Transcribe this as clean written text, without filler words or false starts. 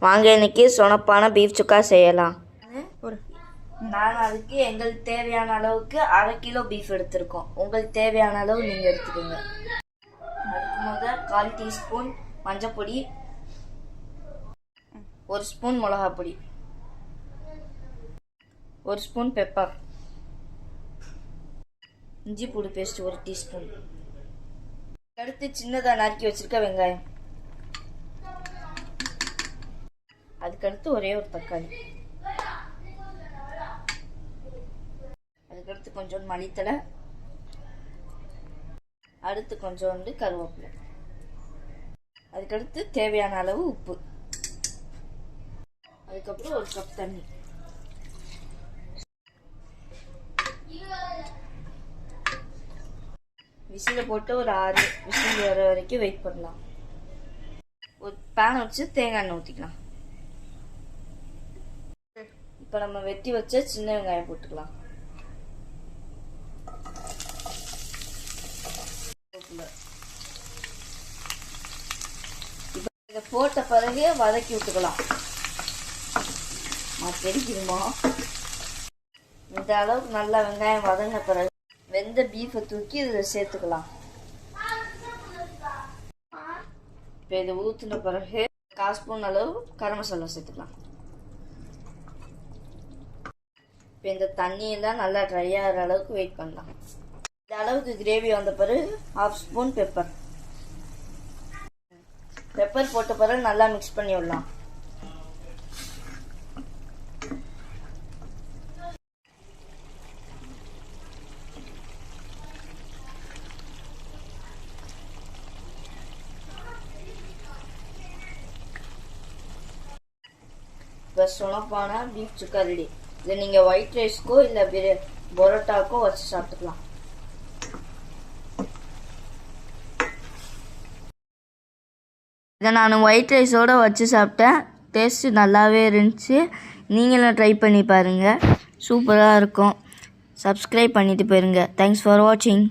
வாங்க இன்னைக்கு சொனப்பான பீஃப் சுக்கா செய்யலாம். நான் அதுக்கு எங்களுக்கு தேவையான அளவுக்கு 1/2 கிலோ பீஃப் எடுத்திருக்கோம். உங்களுக்கு தேவையான அளவு நீங்கள் எடுத்துக்கோங்க. அதுக்கு முதல் 1/4 டீஸ்பூன் மஞ்சள் பொடி, 1 ஸ்பூன் மிளகாய் பொடி, 1 ஸ்பூன் பெப்பர், இஞ்சி பூண்டு பேஸ்ட் 1 டீஸ்பூன், அடுத்து சின்னதாக நறுக்கி வச்சிருக்க வெங்காயம், அதுக்கடுத்து ஒரே ஒரு தக்காளி, அதுக்கடுத்து கொஞ்சம் மல்லித்தழை, அடுத்து கொஞ்சோண்டு கருவேப்பிலை, அதுக்கடுத்து தேவையான அளவு உப்பு, அதுக்கப்புறம் 1 கப் தண்ணி. விசில போட்டு ஒரு 6 விசில் வர வரைக்கும் வெயிட் பண்ணலாம். ஒரு பேன் வச்சு தேங்காய் எண்ணெய் ஊற்றிக்கலாம். இப்போ நம்ம வெட்டி வச்ச சின்ன வெங்காயம் போட்டுக்கலாம். இப்போ இதை போட்ட பிறகு வதக்கி விட்டுக்கலாம். தெரியுமா, இந்த அளவுக்கு நல்லா வெங்காயம் வதங்கின பிறகு வெந்த பீஃபை தூக்கி இதில் சேர்த்துக்கலாம். இப்போ இதை ஊற்றின பிறகு 1/4 ஸ்பூன் அளவு கரம் மசாலா சேர்த்துக்கலாம். இப்போ இந்த தண்ணியெல்லாம் நல்லா ட்ரை ஆகிற அளவுக்கு வெயிட் பண்ணலாம். இந்த அளவுக்கு கிரேவி வந்த பிறகு 1/2 ஸ்பூன் பெப்பர் போட்ட பிறகு நல்லா மிக்ஸ் பண்ணி விடலாம். இப்போ சொனப்பான பீஃப் சுக்கா ரெடி. இதை நீங்கள் ஒயிட் ரைஸ்க்கோ இல்லை பரோட்டாக்கோ வச்சு சாப்பிட்டுக்கலாம். இதை நான் ஒயிட் ரைஸோடு வச்சு சாப்பிட்டேன். டேஸ்ட்டு நல்லாவே இருந்துச்சு. நீங்களும் ட்ரை பண்ணி பாருங்கள், சூப்பராக இருக்கும். சப்ஸ்கிரைப் பண்ணிவிட்டு போயிருங்க. தேங்க்ஸ் ஃபார் வாட்சிங்.